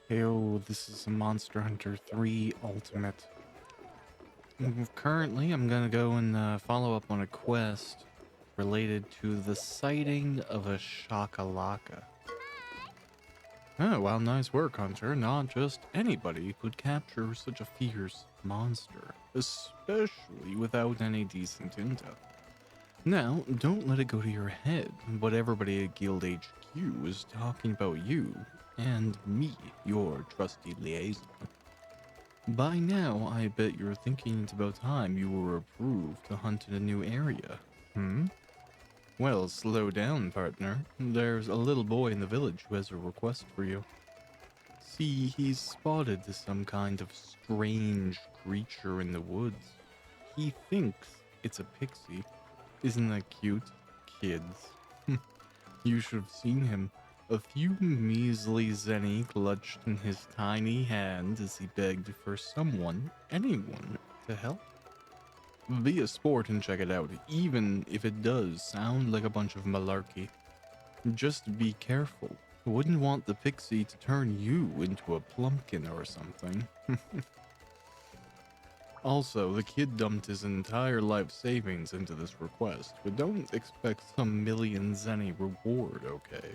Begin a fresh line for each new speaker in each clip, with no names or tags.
Heyo, this is Monster Hunter 3 Ultimate. Currently, I'm gonna go and follow up on a quest related to the sighting of a shakalaka. Oh, well, nice work, Hunter. Not just anybody could capture such a fierce monster, especially without any decent intel. Now, don't let it go to your head, but everybody at Guild HQ is talking about you and me, your trusty liaison. By now, I bet you're thinking it's about time you were approved to hunt in a new area. Hmm? Well, slow down, partner. There's a little boy in the village who has a request for you. See, he's spotted some kind of strange creature in the woods. He thinks it's a pixie. Isn't that cute? Kids. You should have seen him. A few measly zenny clutched in his tiny hand as he begged for someone, anyone, to help. Be a sport and check it out, even if it does sound like a bunch of malarkey. Just be careful. Wouldn't want the pixie to turn you into a plumpkin or something. Also, the kid dumped his entire life savings into this request, but don't expect some million zenny reward, okay?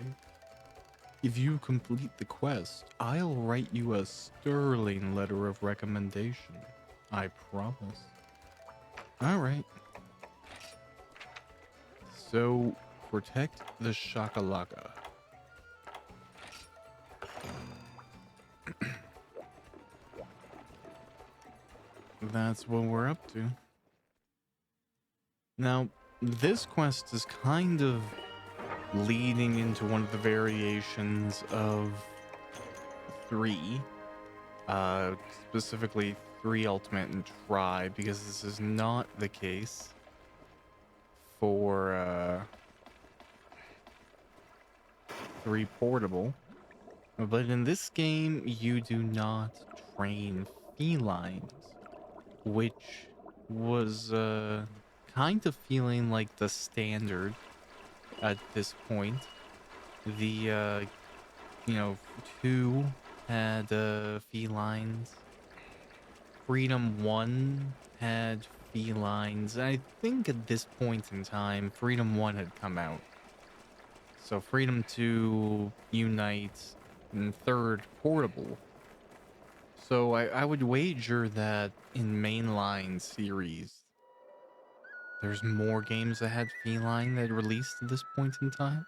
If you complete the quest, I'll write you a sterling letter of recommendation. I promise. Alright. So, protect the shakalaka. That's what we're up to. Now, this quest is kind of leading into one of the variations of 3. Specifically 3 Ultimate and Try, because this is not the case for 3 Portable. But in this game, you do not train felines, which was kind of feeling like the standard at this point. The, 2 had felines. Freedom 1 had felines. I think at this point in time, Freedom 1 had come out. So Freedom 2, Unite, and 3rd, Portable. So I would wager that in mainline series, there's more games that had feline that released at this point in time.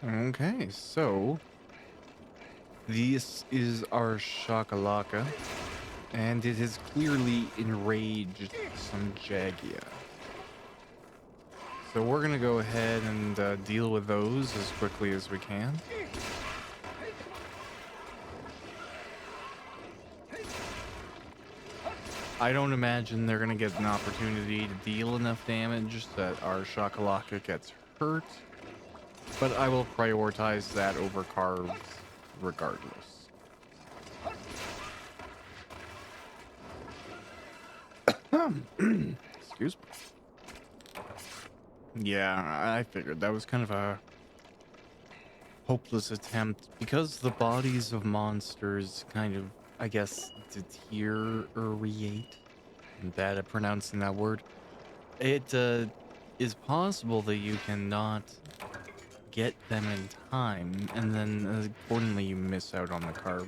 Okay, so this is our shakalaka, and it has clearly enraged some Jagia. So we're gonna go ahead and deal with those as quickly as we can. I don't imagine they're gonna get an opportunity to deal enough damage that our shakalaka gets hurt, but I will prioritize that over carbs regardless. Excuse me. Yeah, I figured that was kind of a hopeless attempt because the bodies of monsters kind of, I guess, deteriorate. I'm bad at pronouncing that word. It is possible that you cannot get them in time, and then accordingly you miss out on the carbs.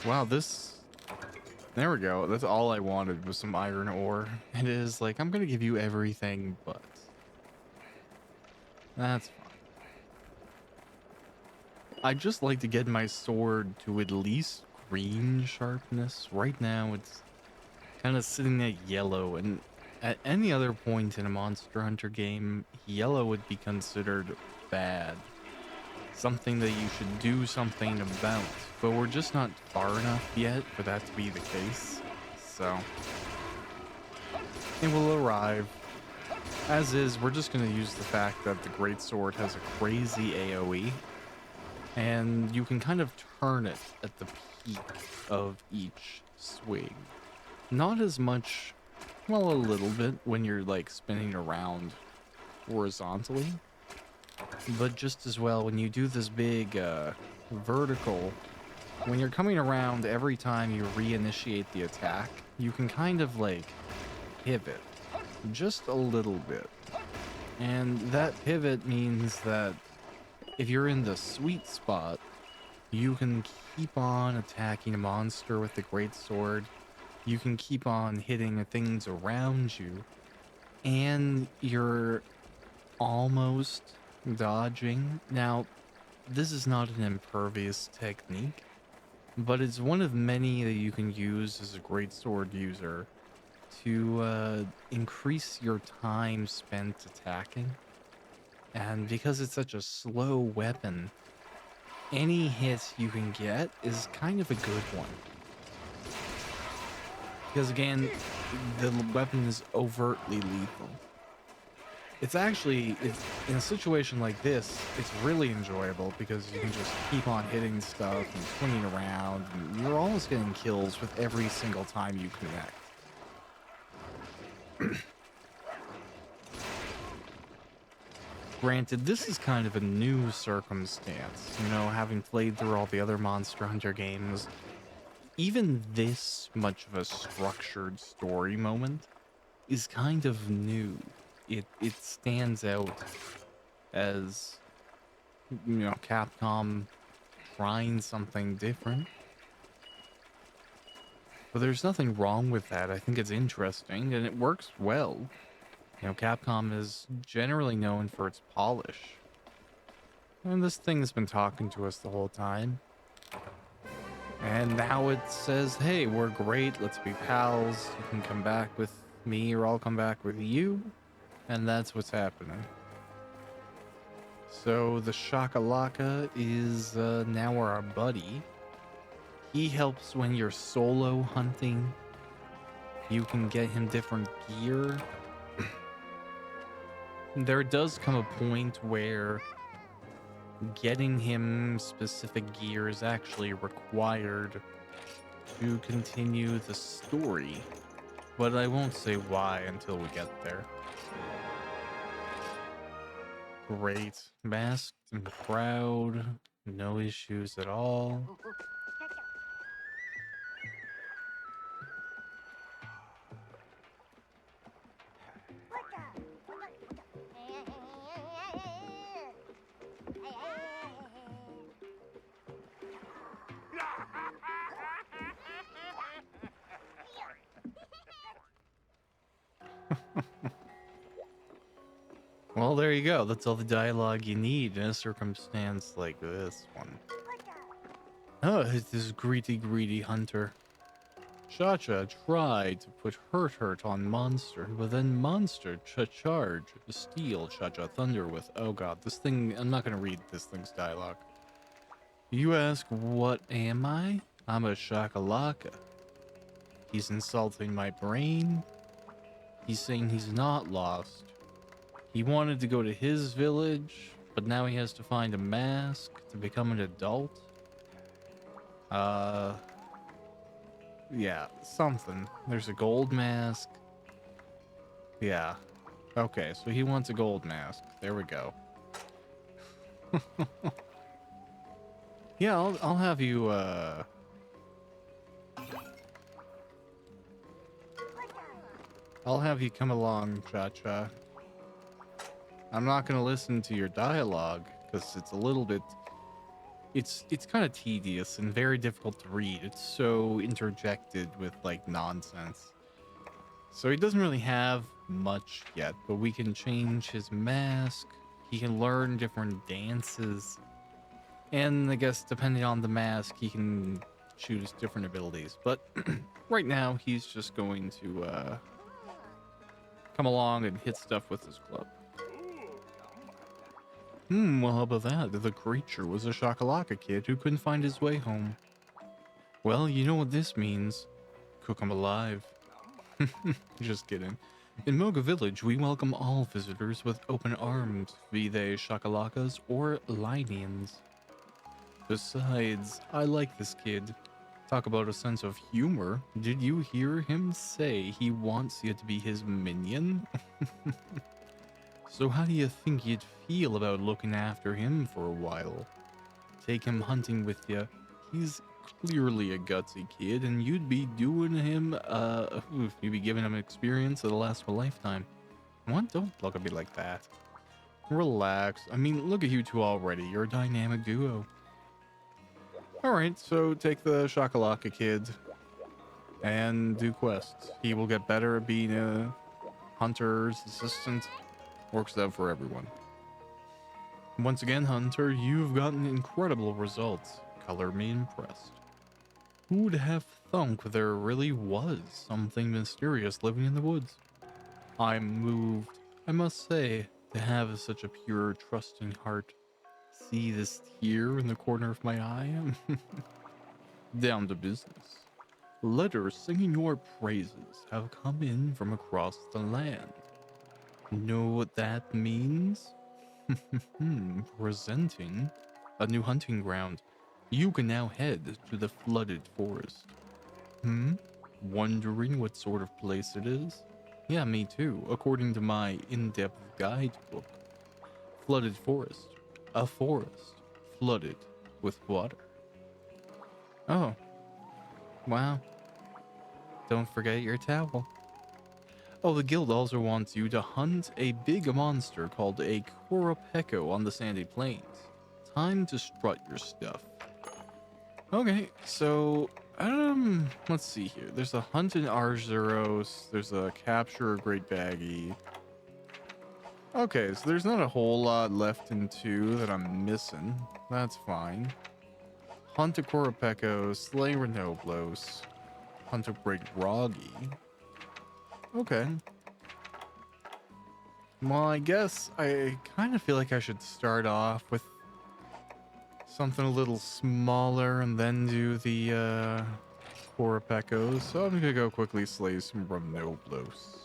Wow, there we go. That's all I wanted was some iron ore. It is like, I'm gonna give you everything, but that's fine. I'd just like to get my sword to at least green sharpness. Right now, it's kind of sitting at yellow, and at any other point in a Monster Hunter game, yellow would be considered bad. something that you should do something about, but we're just not far enough yet for that to be the case. So it will arrive. As is, we're just going to use the fact that the greatsword has a crazy AoE, and you can kind of turn it at the peak of each swing. Not as much, well, a little bit when you're like spinning around horizontally, but just as well when you do this big vertical. When you're coming around, every time you reinitiate the attack, you can kind of like pivot just a little bit. And that pivot means that if you're in the sweet spot, you can keep on attacking a monster with the greatsword. You can keep on hitting things around you, and you're almost dodging. Now, this is not an impervious technique, but it's one of many that you can use as a greatsword user to increase your time spent attacking. And because it's such a slow weapon, any hit you can get is kind of a good one. Because again, the weapon is overtly lethal. It's actually, in a situation like this, it's really enjoyable because you can just keep on hitting stuff and swinging around, and you're almost getting kills with every single time you connect. Granted, this is kind of a new circumstance, you know, having played through all the other Monster Hunter games. Even this much of a structured story moment is kind of new. It stands out as, you know, Capcom trying something different. But there's nothing wrong with that. I think it's interesting and it works well. You know, Capcom is generally known for its polish. And this thing's been talking to us the whole time. And now it says, hey, we're great, let's be pals. You can come back with me or I'll come back with you. And that's what's happening. So the Shakalaka is now our buddy. He helps when you're solo hunting. You can get him different gear. There does come a point where getting him specific gear is actually required to continue the story. But I won't say why until we get there. Great. Masked and proud. No issues at all. Well, there you go. That's all the dialogue you need in a circumstance like this one. Oh, it's this greedy hunter. Cha-Cha tried to put hurt on Monster, but then Monster charge, steal Cha-Cha Thunder with, oh god, this thing, I'm not gonna read this thing's dialogue. You ask, what am I? I'm a Shakalaka. He's insulting my brain. He's saying he's not lost. He wanted to go to his village, but now he has to find a mask to become an adult. Yeah, something. There's a gold mask. Yeah. Okay, so he wants a gold mask. There we go. Yeah, I'll have you, I'll have you come along, Cha-Cha. I'm not gonna listen to your dialogue, because it's a little bit... It's kind of tedious and very difficult to read. It's so interjected with, like, nonsense. So he doesn't really have much yet, but we can change his mask. He can learn different dances. And I guess depending on the mask, he can choose different abilities. But right now, he's just going to come along and hit stuff with his club. Well, how about that? The creature was a Shakalaka kid who couldn't find his way home. Well, you know what this means. Cook 'em alive. Just kidding. In Moga Village, we welcome all visitors with open arms, be they Shakalakas or Linians. Besides, I like this kid. Talk about a sense of humor. Did you hear him say he wants you to be his minion? So how do you think you'd feel about looking after him for a while? Take him hunting with you. He's clearly a gutsy kid, and you'd be doing him, you'd be giving him experience that'll last a lifetime. What? Don't look at me like that. Relax. I mean, look at you two already. You're a dynamic duo. Alright, so take the Shakalaka kid and do quests. He will get better at being a hunter's assistant. Works out for everyone. Once again, Hunter, you've gotten incredible results. Color me impressed. Who'd have thunk there really was something mysterious living in the woods? I'm moved, I must say, to have such a pure, trusting heart. See this tear in the corner of my eye? Down to business. Letters singing your praises have come in from across the land. Know what that means? Presenting a new hunting ground. You can now head to the flooded forest. Wondering what sort of place it is? Yeah, me too, according to my in-depth guidebook. Flooded forest. A forest flooded with water. Oh, wow. Don't forget your towel. Oh, the guild also wants you to hunt a big monster called a Korapeko on the sandy plains. Time to strut your stuff. Okay, so, let's see here. There's a hunt in Arzuros. There's a capture a great baggie. Okay, so there's not a whole lot left in 2 that I'm missing. That's fine. Hunt a Korapeko, slay Renoblos, hunt a great Roggy. Okay. Well, I guess I kind of feel like I should start off with something a little smaller and then do the Korapekos. So I'm gonna go quickly slay some Renoblos.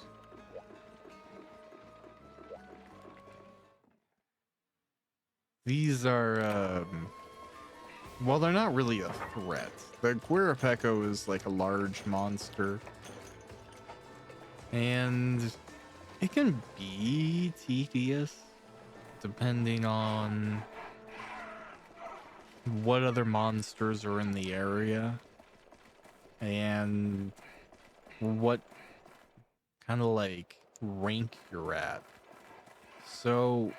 These are, well, they're not really a threat. The Quirapeko is like a large monster. And it can be tedious depending on what other monsters are in the area and what kind of like rank you're at. So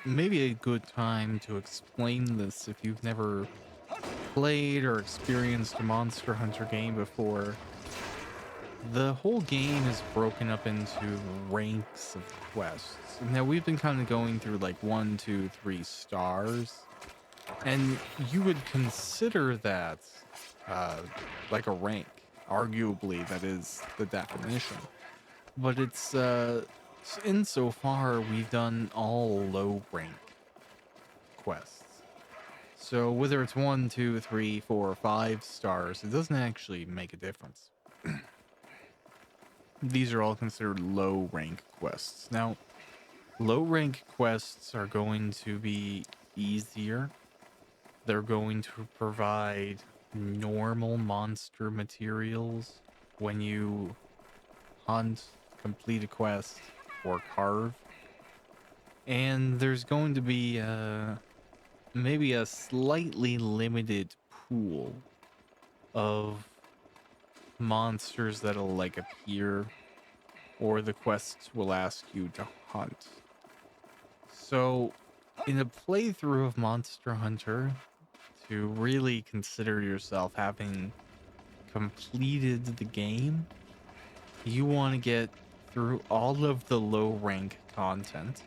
maybe a good time to explain this if you've never played or experienced a Monster Hunter game before. The whole game is broken up into ranks of quests. Now we've been kind of going through like 1, 2, 3 stars, and you would consider that like a rank. Arguably, that is the definition. But it's insofar we've done all low rank quests. So whether it's 1, 2, 3, 4, 5 stars, it doesn't actually make a difference. These are all considered low rank quests. Now, low rank quests are going to be easier. They're going to provide normal monster materials when you hunt, complete a quest, or carve. And there's going to be maybe a slightly limited pool of monsters that'll like appear, or the quests will ask you to hunt. So in a playthrough of Monster Hunter, to really consider yourself having completed the game, you want to get through all of the low rank content.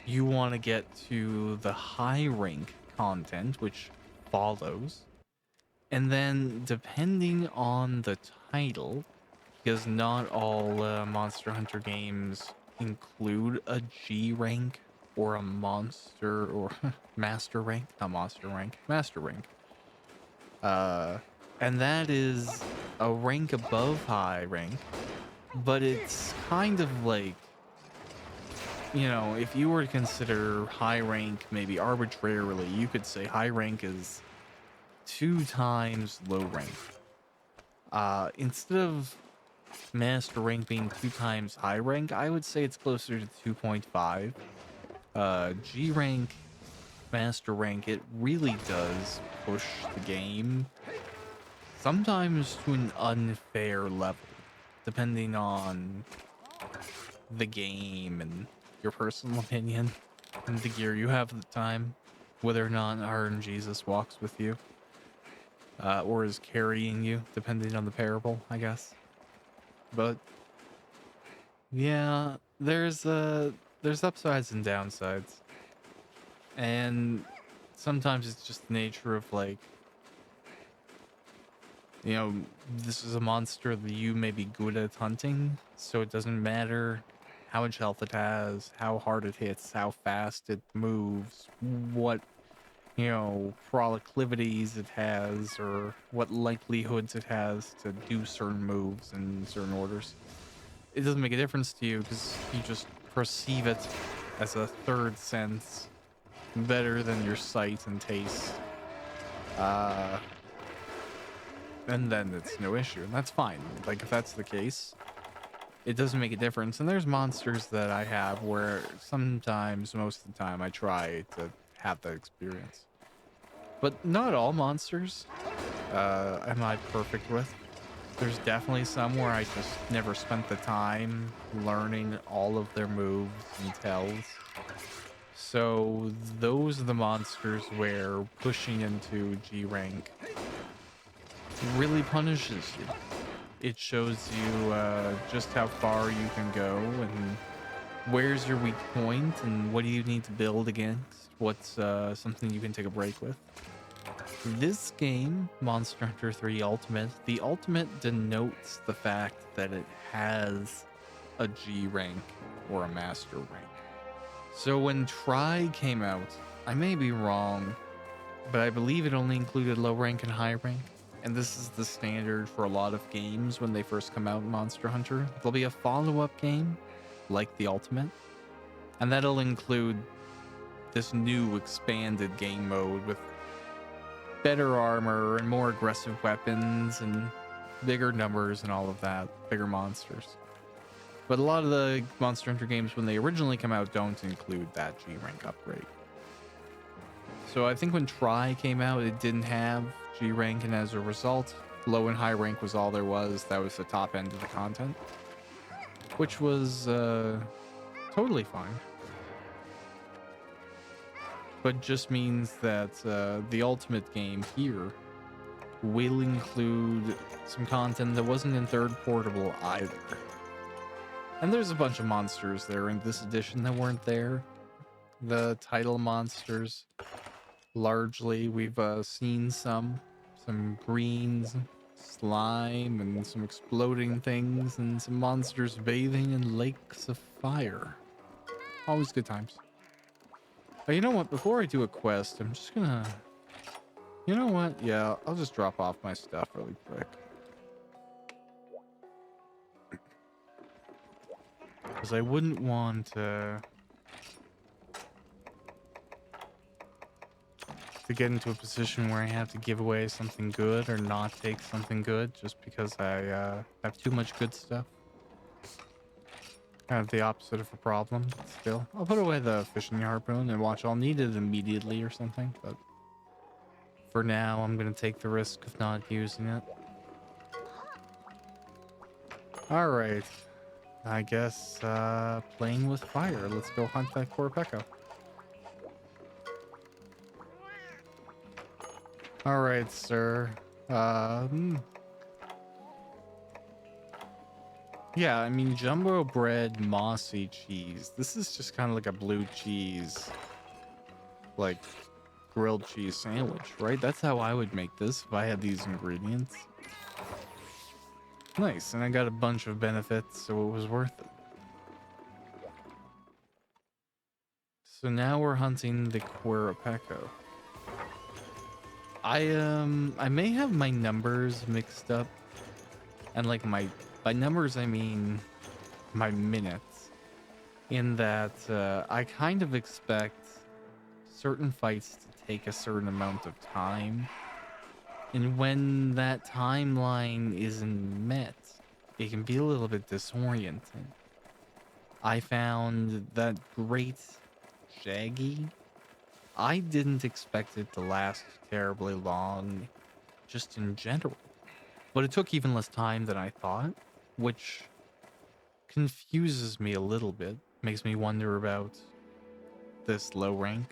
You want to get to the high rank content, which follows. And then, depending on the title, because not all Monster Hunter games include a G rank or a monster or master rank, not monster rank, master rank. And that is a rank above high rank, but it's kind of like, you know, if you were to consider high rank maybe arbitrarily, you could say high rank is 2 times low rank. Instead of master rank being 2 times high rank, I would say it's closer to 2.5. G rank, master rank, it really does push the game sometimes to an unfair level, depending on the game and your personal opinion and the gear you have at the time, whether or not Iron Jesus walks with you, or is carrying you, depending on the parable, I guess. But yeah, there's upsides and downsides, and sometimes it's just the nature of, like, you know, this is a monster that you may be good at hunting, so it doesn't matter how much health it has, how hard it hits, how fast it moves, what, you know, proclivities it has, or what likelihoods it has to do certain moves in certain orders. It doesn't make a difference to you because you just perceive it as a third sense better than your sight and taste. And then it's no issue, and that's fine. Like, if that's the case, it doesn't make a difference. And there's monsters that I have where sometimes, most of the time, I try to have that experience. But not all monsters am I perfect with. There's definitely some where I just never spent the time learning all of their moves and tells. So those are the monsters where pushing into G rank really punishes you. It shows you just how far you can go and where's your weak point and what do you need to build against. What's something you can take a break with. This game, Monster Hunter 3 Ultimate, the Ultimate denotes the fact that it has a G rank or a Master rank. So when Tri came out, I may be wrong, but I believe it only included low rank and high rank. And this is the standard for a lot of games when they first come out in Monster Hunter. There'll be a follow-up game, like the Ultimate, and that'll include this new expanded game mode with better armor and more aggressive weapons and bigger numbers and all of that, bigger monsters. But a lot of the Monster Hunter games, when they originally come out, don't include that G rank upgrade. So I think when Tri came out, it didn't have G rank, and as a result, low and high rank was all there was. That was the top end of the content, which was totally fine. But just means that the Ultimate game here will include some content that wasn't in third portable either. And there's a bunch of monsters there in this edition that weren't there. The title monsters, largely, we've seen some greens, slime, and some exploding things, and some monsters bathing in lakes of fire. Always good times. But you know what? Before I do a quest, I'm just gonna... You know what? Yeah, I'll just drop off my stuff really quick. Because I wouldn't want to get into a position where I have to give away something good or not take something good just because I have too much good stuff. Kind of the opposite of a problem, but still. I'll put away the fishing harpoon and watch. I'll need it immediately or something, but for now, I'm going to take the risk of not using it. Alright. I guess, playing with fire. Let's go hunt that Korpeko. Alright, sir. Yeah, I mean, jumbo bread, mossy cheese. This is just kind of like a blue cheese, like, grilled cheese sandwich, right? That's how I would make this if I had these ingredients. Nice, and I got a bunch of benefits, so it was worth it. So now we're hunting the Quirapecco. I may have my numbers mixed up, and like by numbers I mean my minutes. In that I kind of expect certain fights to take a certain amount of time, and when that timeline isn't met, it can be a little bit disorienting. I found that great Shaggy. I didn't expect it to last terribly long, just in general. But it took even less time than I thought, which confuses me a little bit. Makes me wonder about this low rank.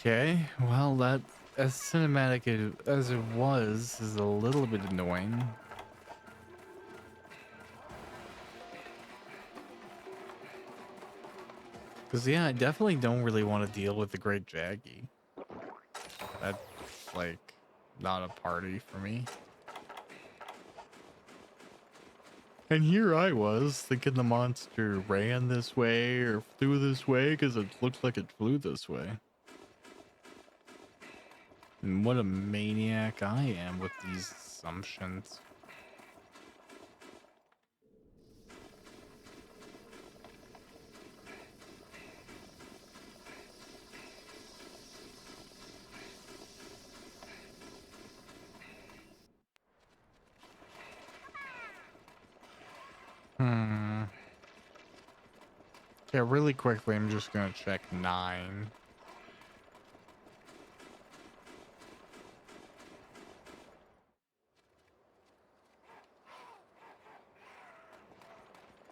Okay, well, that, as cinematic as it was, is a little bit annoying. Because, yeah, I definitely don't really want to deal with the Great Jaggy. That's, like, not a party for me. And here I was, thinking the monster ran this way or flew this way because it looked like it flew this way. And what a maniac I am with these assumptions. Yeah, really quickly, I'm just gonna check 9.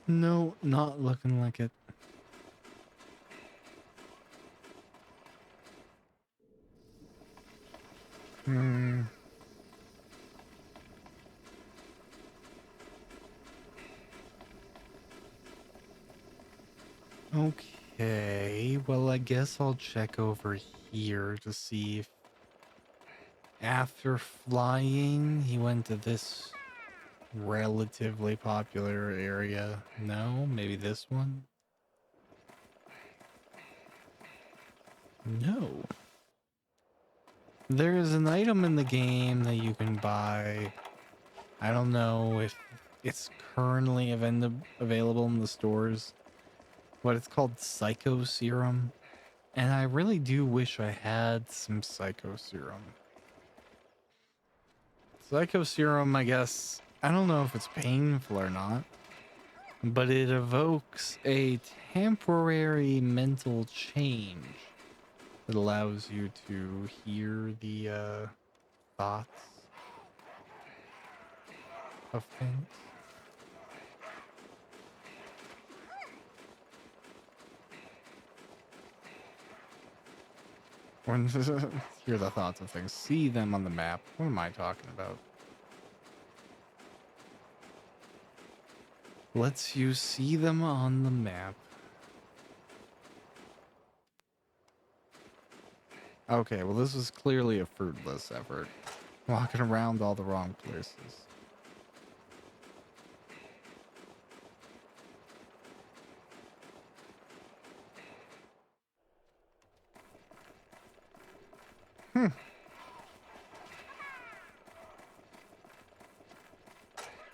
No, not looking like it. Okay, well, I guess I'll check over here to see if after flying, he went to this relatively popular area. No, maybe this one? No. There is an item in the game that you can buy. I don't know if it's currently available in the stores, but it's called Psycho Serum. And I really do wish I had some Psycho Serum. Psycho Serum, I guess, I don't know if it's painful or not, but it evokes a temporary mental change that allows you to hear the thoughts of things. When hear the thoughts of things, see them on the map. What am I talking about? Lets you see them on the map. Okay, well, this is clearly a fruitless effort. Walking around all the wrong places.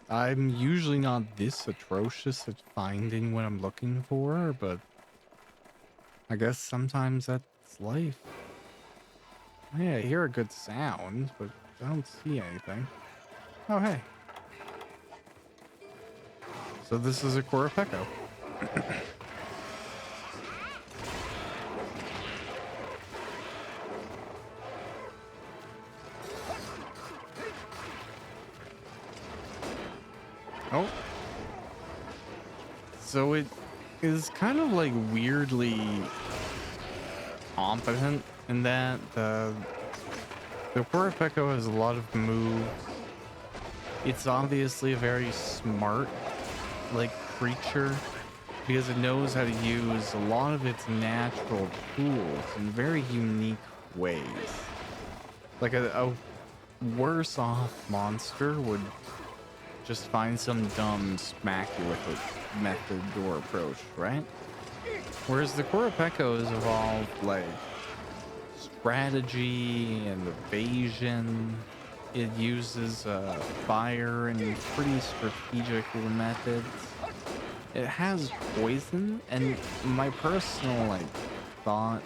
I'm usually not this atrocious at finding what I'm looking for, but I guess sometimes that's life. Yeah, I hear a good sound, but I don't see anything. Oh, hey. So this is a Quirapecco. Oh. So it is kind of like weirdly competent And that the Quirapeko has a lot of moves. It's obviously a very smart like creature because it knows how to use a lot of its natural tools in very unique ways. Like a worse off monster would just find some dumb smack you with it method or approach, right? Whereas the Quirapeko has evolved like strategy and evasion. It uses fire and pretty strategic methods. It has poison, and my personal like thought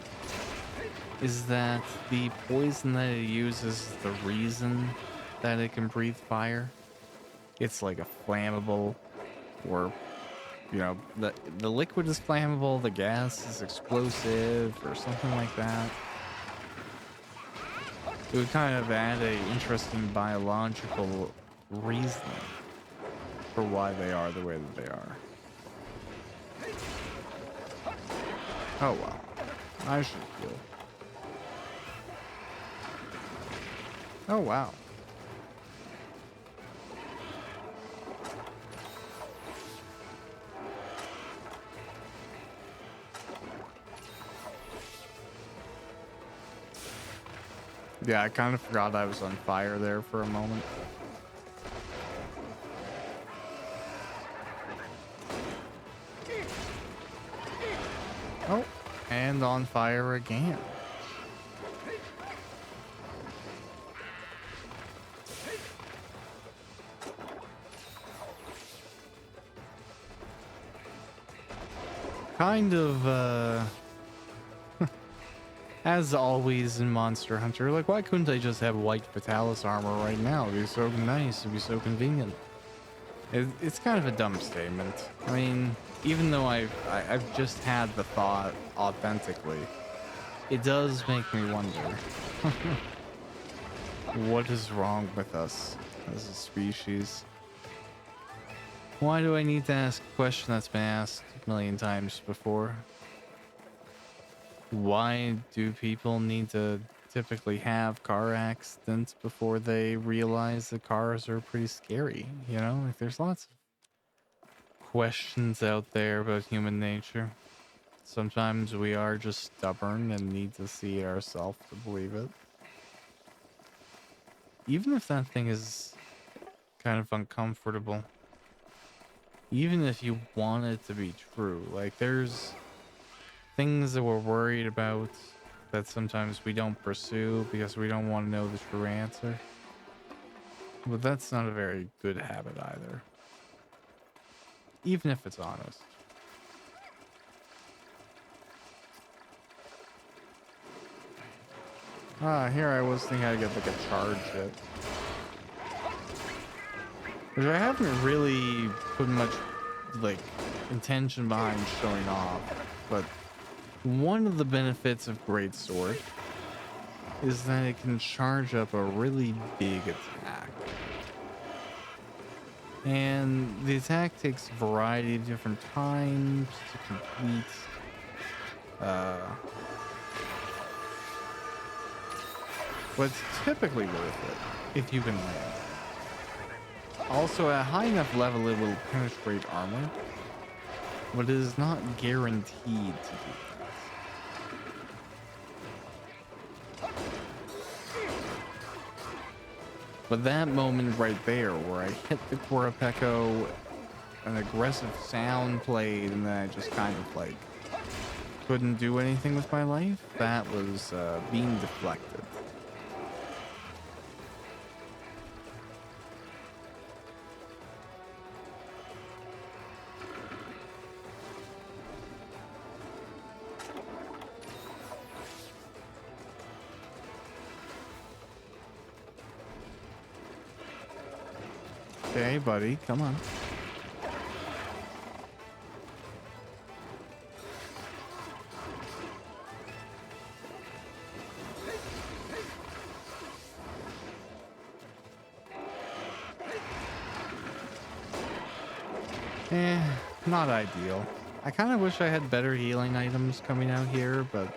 is that the poison that it uses is the reason that it can breathe fire. It's like a flammable, or you know, the liquid is flammable, the gas is explosive, or something like that. It would kind of add a interesting biological reasoning for why they are the way that they are. Oh well, I should heal. Oh wow. Yeah, I kind of forgot I was on fire there for a moment. Oh, and on fire again. Kind of, as always in Monster Hunter, like, why couldn't I just have white Fatalis armor right now? It'd be so nice, it'd be so convenient. It's kind of a dumb statement. I mean, even though I've just had the thought authentically, it does make me wonder what is wrong with us as a species. Why do I need to ask a question that's been asked a million times before? Why do people need to typically have car accidents before they realize that cars are pretty scary? You know, like there's lots of questions out there about human nature. Sometimes we are just stubborn and need to see it ourselves to believe it. Even if that thing is kind of uncomfortable. Even if you want it to be true. Like there's things that we're worried about that sometimes we don't pursue because we don't want to know the true answer. But that's not a very good habit either. Even if it's honest. Ah, here I was thinking I'd get like a charge hit. Which I haven't really put much like intention behind showing off. But one of the benefits of Greatsword is that it can charge up a really big attack. And the attack takes a variety of different times to complete. But it's typically worth it if you can land. Also, at a high enough level, it will penetrate armor, but it is not guaranteed to do that. But that moment right there, where I hit the Quirapeko, an aggressive sound played, and then I just kind of like couldn't do anything with my life, that was being deflected. Okay, buddy, come on. Not ideal. I kind of wish I had better healing items coming out here, but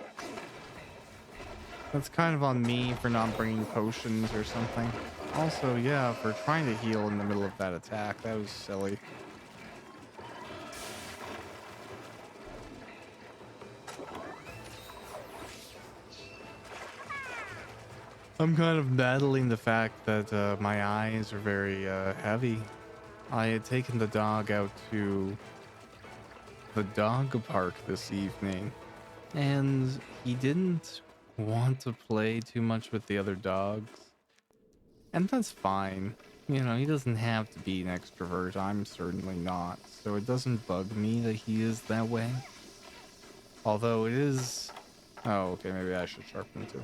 That's kind of on me for not bringing potions or something. Also, yeah, for trying to heal in the middle of that attack. That was silly. I'm kind of battling the fact that my eyes are very heavy. I had taken the dog out to the dog park this evening, and he didn't want to play too much with the other dogs. And that's fine. You know, he doesn't have to be an extrovert. I'm certainly not. So it doesn't bug me that he is that way. Although it is... Oh, okay, maybe I should sharpen too.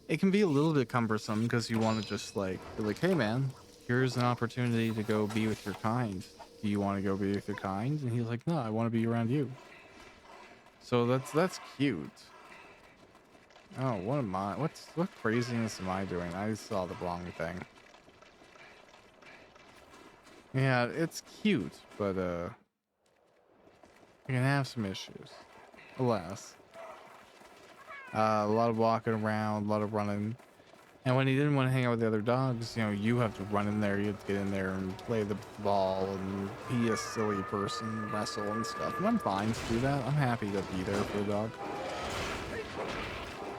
It can be a little bit cumbersome because you want to just like, be like, hey man, here's an opportunity to go be with your kind. Do you want to go be with your kind? And he's like, no, I want to be around you. So that's cute. Oh, what am I? What craziness am I doing? I saw the wrong thing. Yeah, it's cute, but it can have some issues. Alas. A lot of walking around, a lot of running. And when he didn't want to hang out with the other dogs, you know, you have to run in there, you have to get in there and play the ball and be a silly person, wrestle and stuff. And I'm fine to do that. I'm happy to be there for the dog.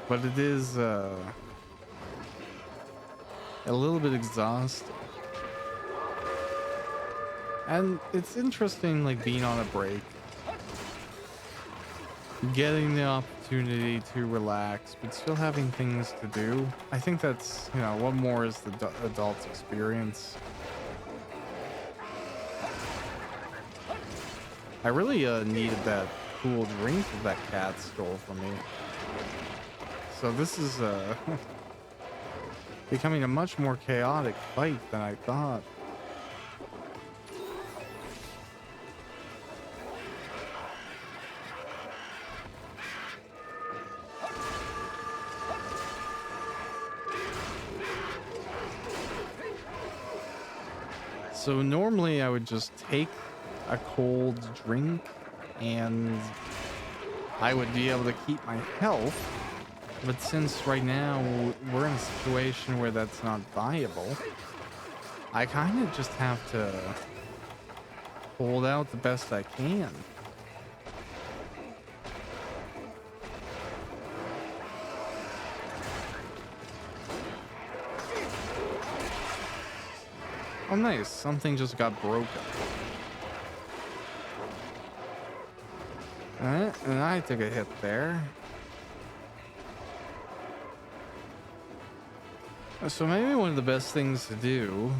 But it is a little bit exhausting. And it's interesting, like, being on a break. Getting the opportunity to relax, but still having things to do. I think that's, you know, what more is the adult's experience. I really needed that cool drink that that cat stole from me. So this is becoming a much more chaotic fight than I thought. So normally I would just take a cold drink and I would be able to keep my health. But since right now we're in a situation where that's not viable, I kind of just have to hold out the best I can. Oh nice, something just got broken. And I took a hit there. So maybe one of the best things to do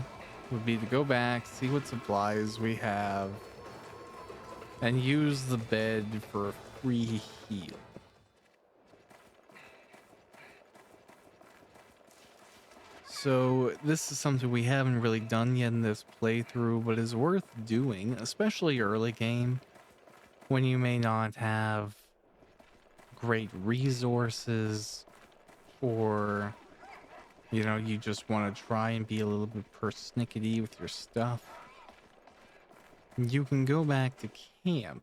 would be to go back, see what supplies we have, and use the bed for a free heal. So this is something we haven't really done yet in this playthrough, but is worth doing, especially early game, when you may not have great resources, or, you know, you just want to try and be a little bit persnickety with your stuff. You can go back to camp,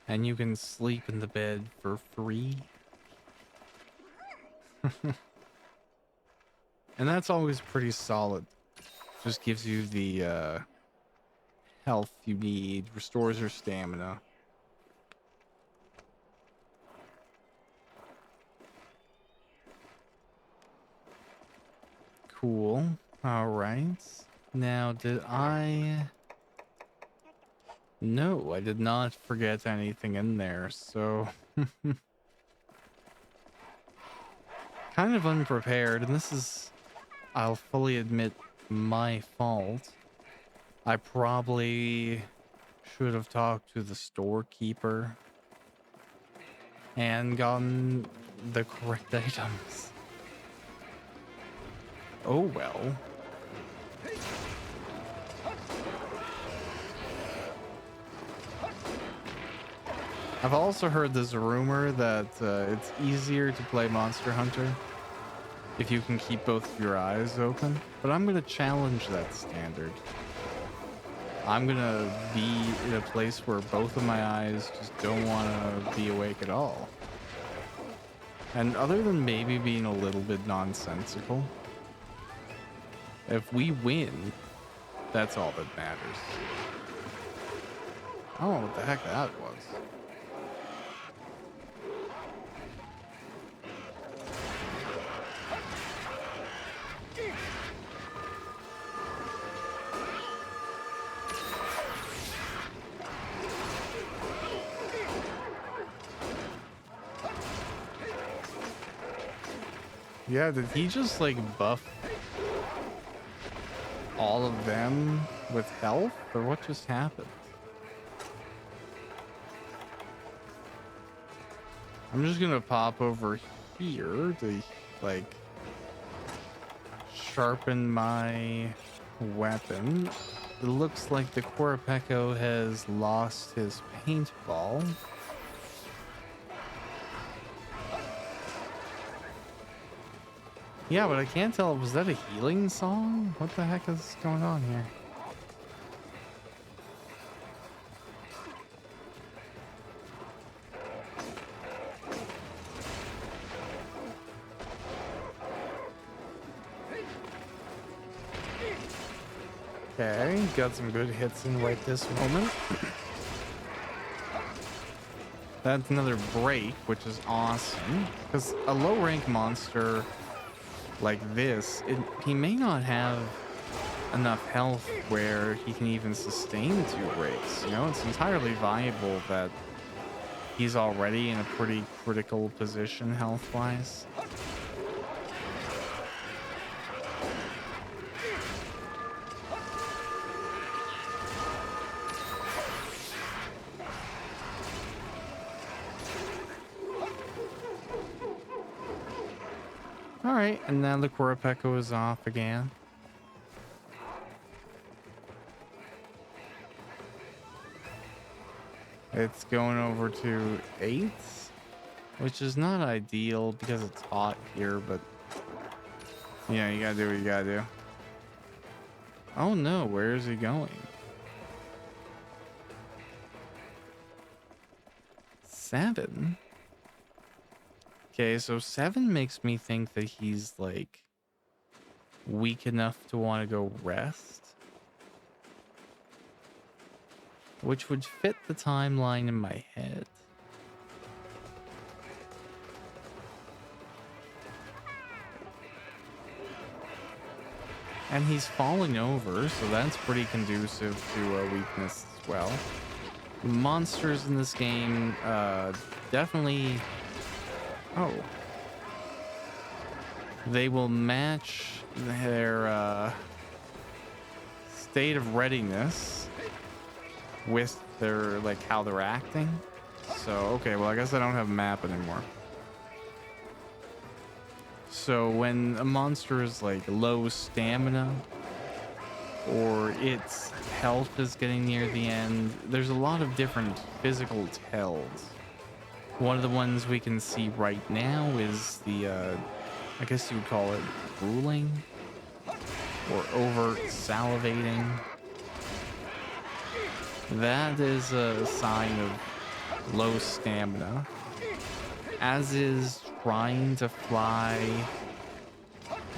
and you can sleep in the bed for free. And that's always pretty solid. Just gives you the health you need, restores your stamina. Cool. All right. Now, did I... No, I did not forget anything in there, so... Kind of unprepared, and this is... I'll fully admit my fault. I probably should have talked to the storekeeper and gotten the correct items. Oh well. I've also heard this rumor that it's easier to play Monster Hunter if you can keep both of your eyes open, but I'm gonna challenge that standard. I'm gonna be in a place where both of my eyes just don't want to be awake at all. And other than maybe being a little bit nonsensical, if we win, that's all that matters. I don't know what the heck that was. Yeah, did he just like buff all of them with health, or what just happened? I'm just gonna pop over here to like sharpen my weapon. It looks like the Quirapeko has lost his paintball. Yeah, but I can't tell. Was that a healing song? What the heck is going on here? Okay, got some good hits in right this moment. That's another break, which is awesome. Because a low rank monster like this, he may not have enough health where he can even sustain 2 breaks. You know, it's entirely viable that he's already in a pretty critical position health-wise. All right, and now the Quirapeko is off again. It's going over to 8, which is not ideal because it's hot here, but yeah, you gotta do what you gotta do. Oh no, where is he going? 7? Okay, so 7 makes me think that he's like weak enough to want to go rest, which would fit the timeline in my head. And he's falling over, so that's pretty conducive to a weakness as well. Monsters in this game definitely... Oh. They will match their state of readiness with their, like, how they're acting. So, okay, well, I guess I don't have a map anymore. So when a monster is like low stamina or its health is getting near the end, there's a lot of different physical tells. One of the ones we can see right now is the, I guess you would call it drooling or overt salivating. That is a sign of low stamina, as is trying to fly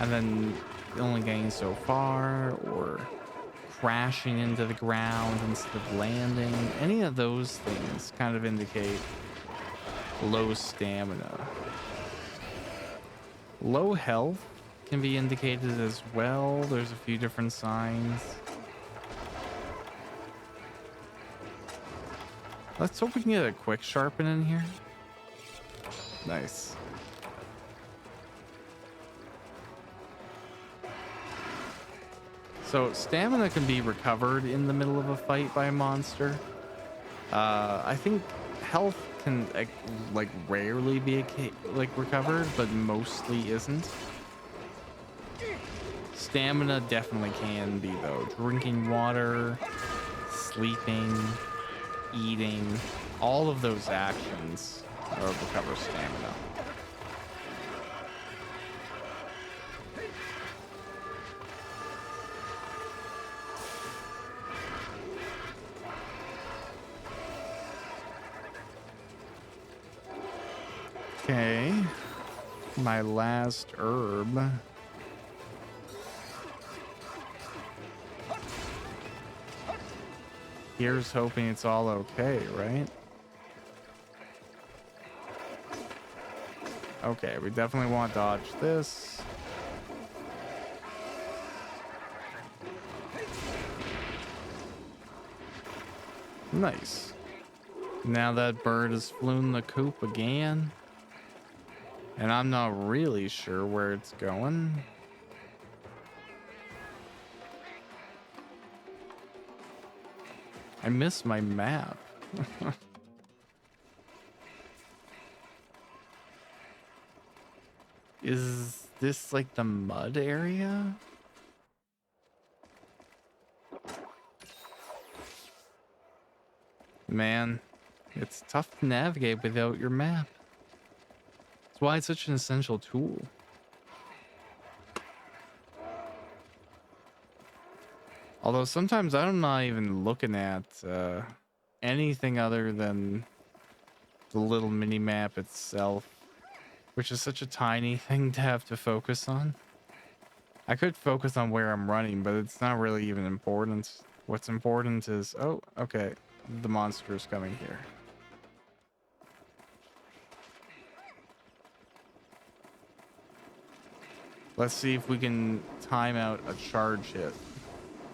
and then only getting so far, or crashing into the ground instead of landing. Any of those things kind of indicate low stamina. Low health can be indicated as well. There's a few different signs. Let's hope we can get a quick sharpen in here. Nice. So stamina can be recovered in the middle of a fight by a monster. I think health can like rarely be like recovered, but mostly isn't. Stamina definitely can be though. Drinking water, sleeping, eating, all of those actions recover stamina. Okay, My last herb. Here's hoping it's all okay, right? Okay, we definitely want to dodge this. Nice. Now that bird has flown the coop again. And I'm not really sure where it's going. I miss my map. Is this like the mud area? Man, it's tough to navigate without your map. That's why it's such an essential tool. Although sometimes I'm not even looking at anything other than the little mini map itself, which is such a tiny thing to have to focus on. I could focus on where I'm running, but it's not really even important. What's important is, oh, okay, the monster's coming here. Let's see if we can time out a charge hit.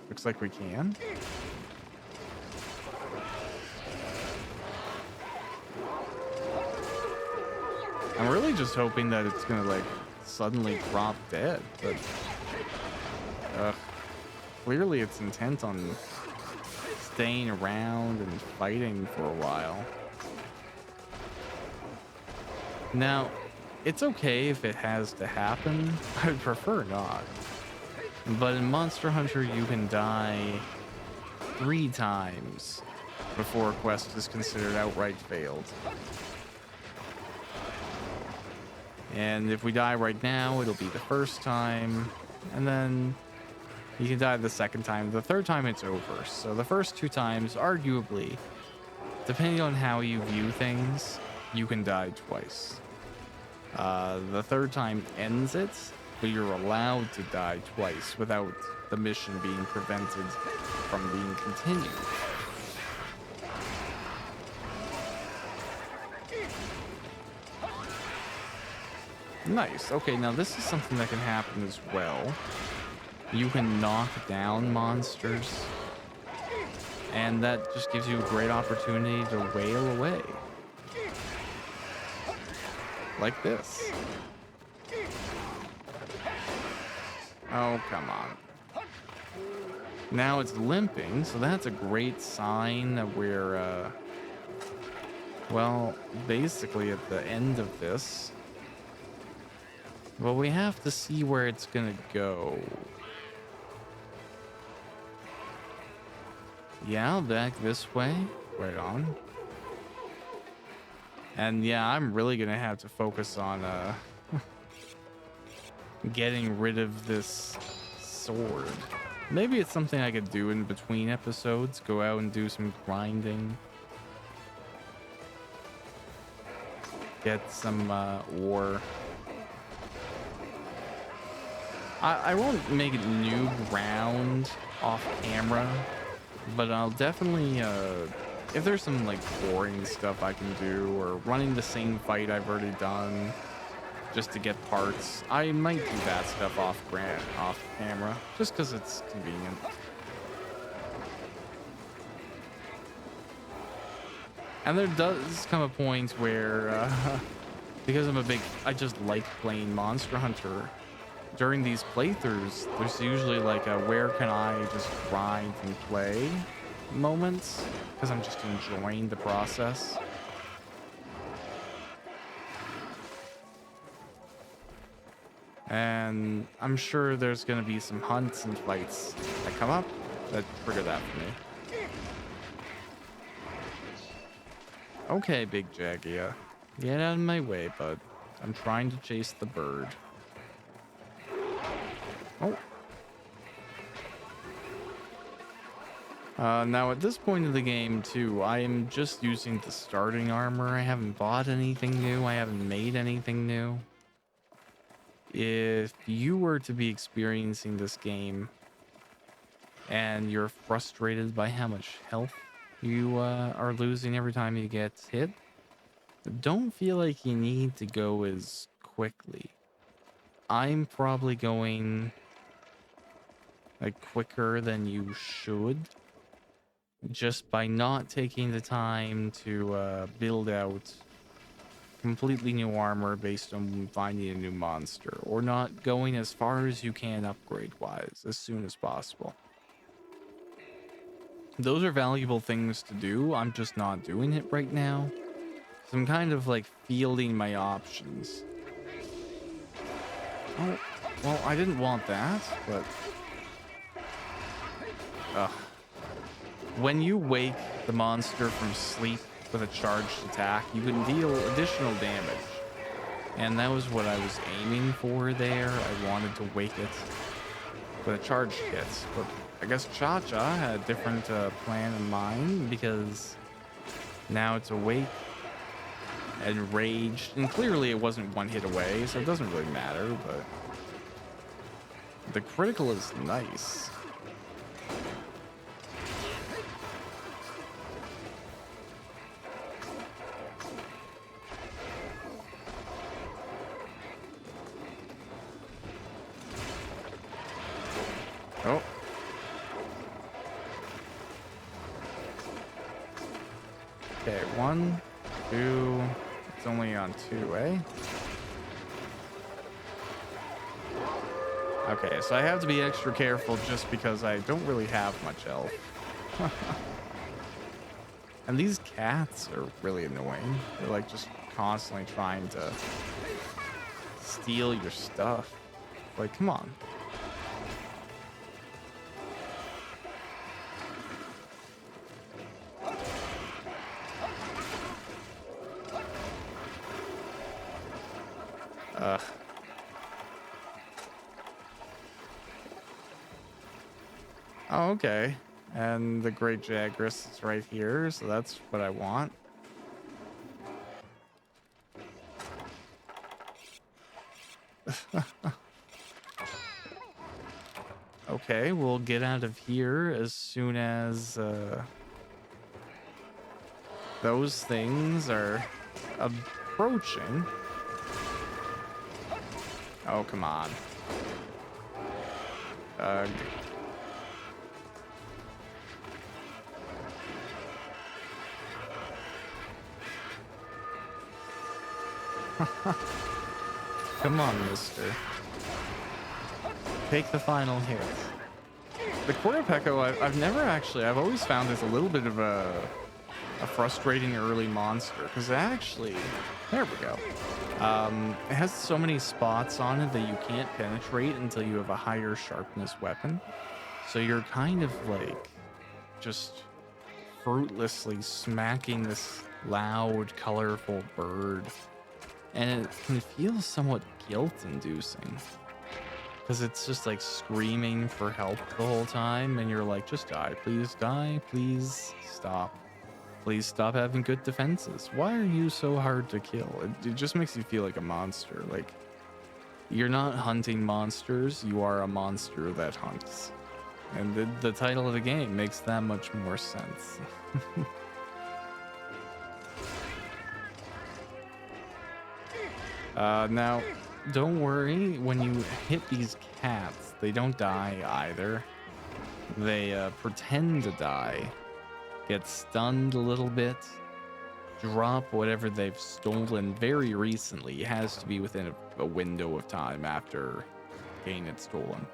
Looks like we can. I'm really just hoping that it's gonna like suddenly drop dead, but clearly it's intent on staying around and fighting for a while. Now, it's okay if it has to happen. I would prefer not. But in Monster Hunter, you can die 3 times before a quest is considered outright failed. And if we die right now, it'll be the first time, and then you can die the second time. The third time, it's over. So the first 2 times, arguably, depending on how you view things, you can die twice. The third time ends it, but you're allowed to die twice without the mission being prevented from being continued. Nice. Okay, now this is something that can happen as well. You can knock down monsters, and that just gives you a great opportunity to wail away. Like this. Oh, come on. Now it's limping, so that's a great sign that we're, well, basically at the end of this. Well, we have to see where it's gonna go. Yeah, back this way. Right on. And yeah, I'm really gonna have to focus on getting rid of this sword. Maybe it's something I could do in between episodes. Go out and do some grinding. Get some ore. I won't make it new ground off camera, but I'll definitely, if there's some like boring stuff I can do, or running the same fight I've already done just to get parts, I might do that stuff off camera, just because it's convenient. And there does come a point where, because I just like playing Monster Hunter. During these playthroughs, there's usually like a where can I just grind and play moments, because I'm just enjoying the process. And I'm sure there's going to be some hunts and fights that come up that trigger that for me. Okay, Big Jagia. Get out of my way, bud. I'm trying to chase the bird. Oh. Now at this point in the game too, I am just using the starting armor. I haven't bought anything new. I haven't made anything new. if you were to be experiencing this game and you're frustrated by how much health you are losing every time you get hit, don't feel like you need to go as quickly. I'm probably going like quicker than you should, just by not taking the time to build out completely new armor based on finding a new monster, or not going as far as you can upgrade wise as soon as possible. Those are valuable things to do. I'm just not doing it right now. So I'm kind of like fielding my options. Oh, well, I didn't want that, but when you wake the monster from sleep with a charged attack, you can deal additional damage. And that was what I was aiming for there. I wanted to wake it with a charged hit. But I guess Cha-Cha had a different plan in mind, because now it's awake and raged. And clearly it wasn't one hit away, so it doesn't really matter. But the critical is nice. Oh. Okay, 1, 2. It's only on 2, eh? Okay, so I have to be extra careful just because I don't really have much health. And these cats are really annoying. They're like just constantly trying to steal your stuff. Like, come on. Ugh. Oh, okay. And the Great Jagras is right here, so that's what I want. Okay, we'll get out of here as soon as those things are approaching. Oh, come on. Come on, mister. Take the final hit. The Quirapeko, I've always found is a little bit of a frustrating early monster, because actually, there we go. It has so many spots on it that you can't penetrate until you have a higher sharpness weapon. So you're kind of like just fruitlessly smacking this loud, colorful bird. And it can feel somewhat guilt-inducing, because it's just like screaming for help the whole time, and you're like, just die, please stop. Please stop having good defenses. Why are you so hard to kill? It just makes you feel like a monster. Like, you're not hunting monsters, you are a monster that hunts. And the title of the game makes that much more sense. Now, don't worry, when you hit these cats, they don't die either. They pretend to die, get stunned a little bit, drop whatever they've stolen very recently. It has to be within a window of time after getting it stolen.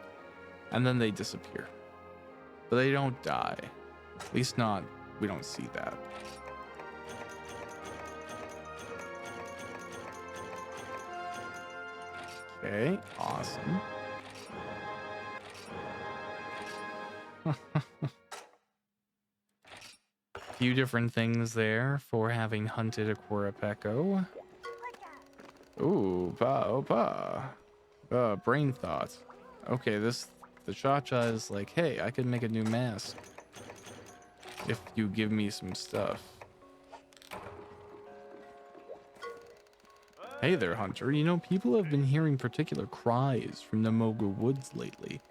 And then they disappear. But they don't die. At least not, we don't see that. Okay, awesome. Few different things there for having hunted a Quirapeko. Ooh, brain thought. Okay, the Cha-Cha is like, hey, I could make a new mask if you give me some stuff. Hey there, Hunter. You know, people have been hearing particular cries from the Mogu Woods lately.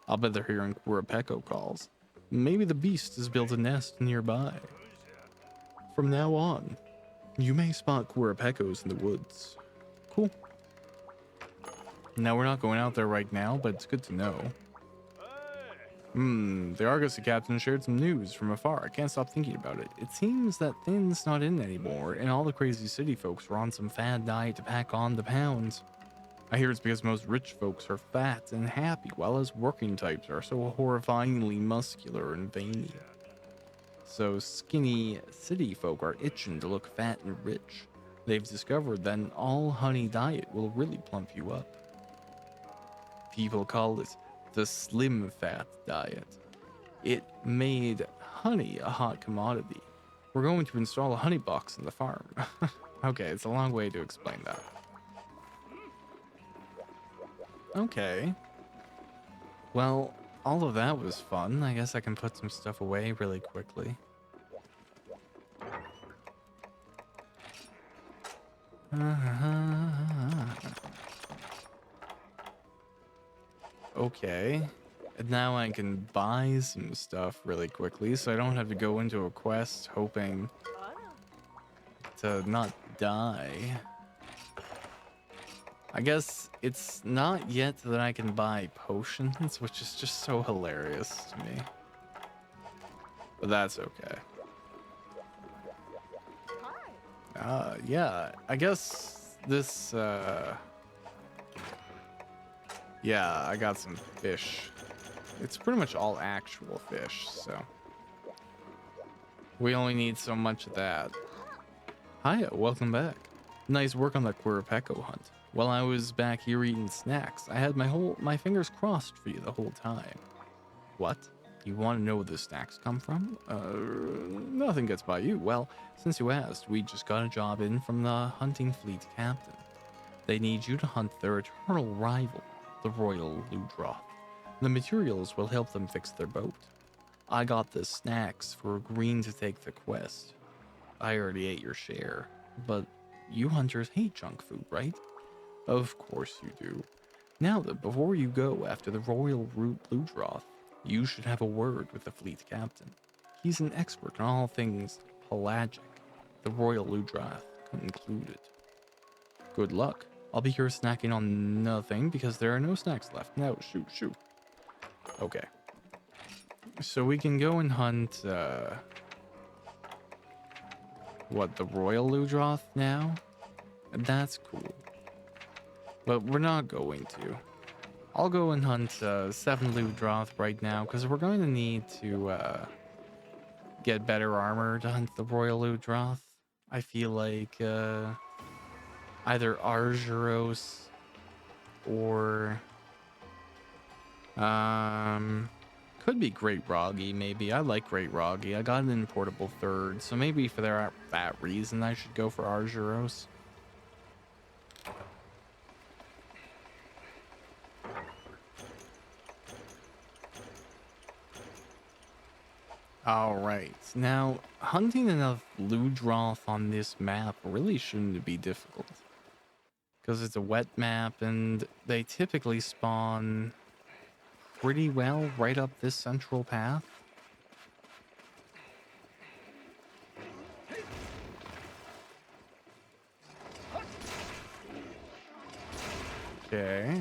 I'll bet they're hearing Quirapeko calls. Maybe the beast has built a nest nearby. From now on, you may spot Quirapekos in the woods. Cool. Now, we're not going out there right now, but it's good to know. The Argosy captain shared some news from afar. I can't stop thinking about it. It seems that Thin's not in anymore, and all the crazy city folks are on some fad diet to pack on the pounds. I hear it's because most rich folks are fat and happy, while us working types are so horrifyingly muscular and veiny. So skinny city folk are itching to look fat and rich. They've discovered that an all-honey diet will really plump you up. People call it the slim fat diet. It made honey a hot commodity. We're going to install a honey box in the farm. Okay, it's a long way to explain that. Okay. Well, all of that was fun. I guess I can put some stuff away really quickly. Okay. And now I can buy some stuff really quickly, so I don't have to go into a quest hoping to not die. I guess it's not yet that I can buy potions, which is just so hilarious to me. But that's okay. Yeah, I guess this, yeah, I got some fish. It's pretty much all actual fish, so we only need so much of that. Hiya, welcome back. Nice work on that Quirapeko hunt. While I was back here eating snacks, I had my fingers crossed for you the whole time. What? You want to know where the snacks come from? Nothing gets by you. Well, since you asked, we just got a job in from the hunting fleet captain. They need you to hunt their eternal rival, the Royal Ludroth. The materials will help them fix their boat. I got the snacks for agreeing to take the quest. I already ate your share, but you hunters hate junk food, right? Of course you do. Now then, before you go after the Royal Ludroth, you should have a word with the fleet captain. He's an expert on all things pelagic, the Royal Ludroth included. Good luck. I'll be here snacking on nothing because there are no snacks left. No, shoot. Okay. So we can go and hunt, what, the Royal Ludroth now? That's cool. But we're not going to. I'll go and hunt 7 Ludroth right now, because we're going to need to get better armor to hunt the Royal Ludroth. I feel like either Argyros or could be Great Roggy, maybe. I like Great Roggy. I got an importable 3rd, so maybe for that reason I should go for Argyros. Alright, now hunting enough Ludroth on this map really shouldn't be difficult. Because it's a wet map and they typically spawn pretty well right up this central path. Okay.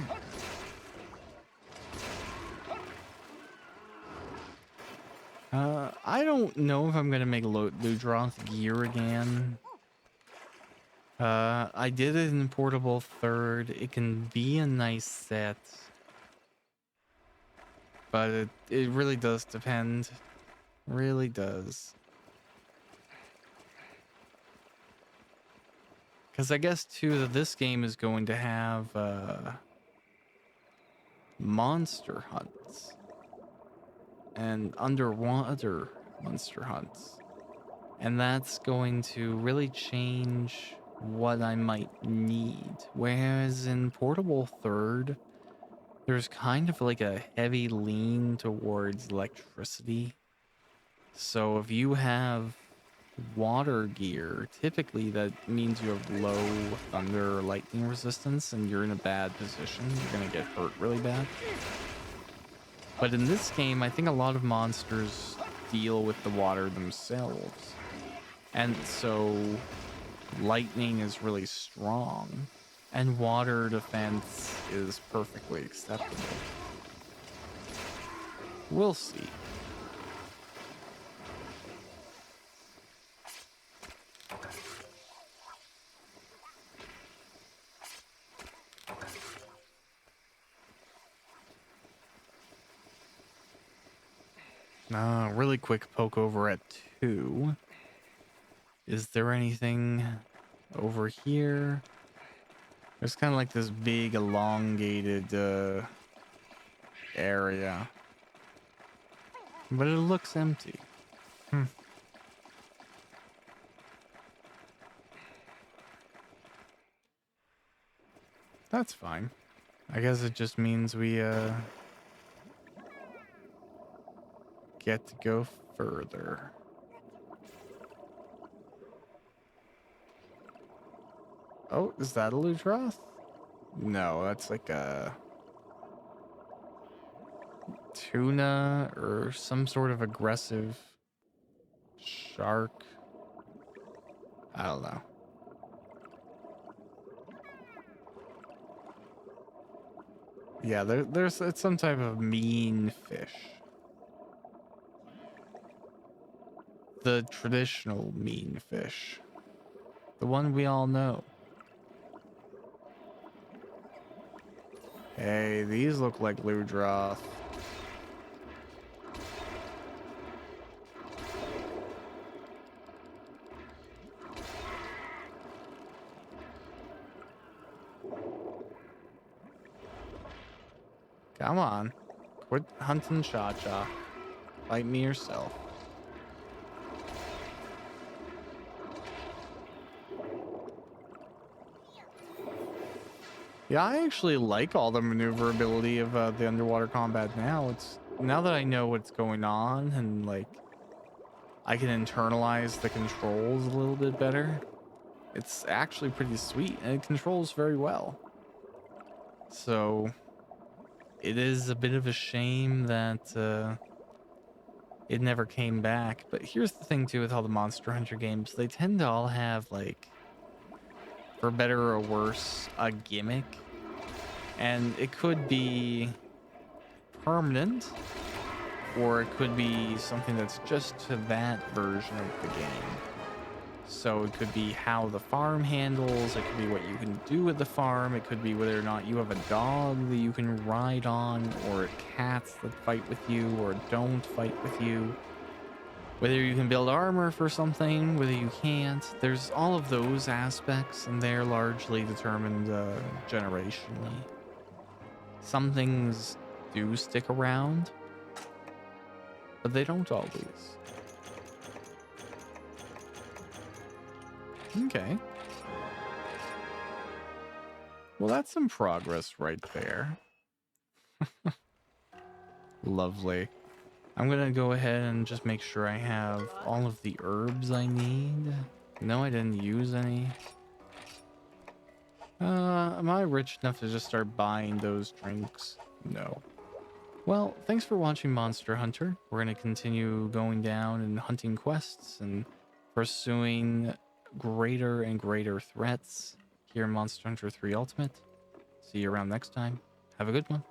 I don't know if I'm gonna make Ludroth gear again. I did it in portable 3rd. It can be a nice set, but it really does depend. Really does. Because I guess too that this game is going to have monster hunts and underwater monster hunts, and that's going to really change what I might need. Whereas in portable 3rd, there's kind of like a heavy lean towards electricity. So if you have water gear, typically that means you have low thunder or lightning resistance and you're in a bad position. You're gonna get hurt really bad. But in this game, I think a lot of monsters deal with the water themselves. And so lightning is really strong and water defense is perfectly acceptable. We'll see. Really quick poke over at 2. Is there anything over here? There's kind of like this big elongated area. But it looks empty. That's fine. I guess it just means we get to go further. Oh, is that a Ludroth? No, that's like a tuna or some sort of aggressive shark. I don't know. Yeah, it's some type of mean fish. The traditional mean fish. The one we all know. Hey, these look like Ludroth. Come on. Quit hunting Cha-Cha. Fight me yourself. Yeah, I actually like all the maneuverability of the underwater combat now. Now that I know what's going on and like I can internalize the controls a little bit better. It's actually pretty sweet and it controls very well. So it is a bit of a shame that it never came back. But here's the thing too with all the Monster Hunter games. They tend to all have, like, for better or worse, a gimmick. And it could be permanent, or it could be something that's just to that version of the game. So it could be how the farm handles, it could be what you can do with the farm, it could be whether or not you have a dog that you can ride on, or cats that fight with you or don't fight with you. Whether you can build armor for something, whether you can't. There's all of those aspects, and they're largely determined generationally. Some things do stick around, but they don't always. Okay. Well, that's some progress right there. Lovely. I'm gonna go ahead and just make sure I have all of the herbs I need. No, I didn't use any. Am I rich enough to just start buying those drinks? No. Well, thanks for watching Monster Hunter. We're gonna continue going down and hunting quests and pursuing greater and greater threats here in Monster Hunter 3 Ultimate. See you around next time. Have a good one.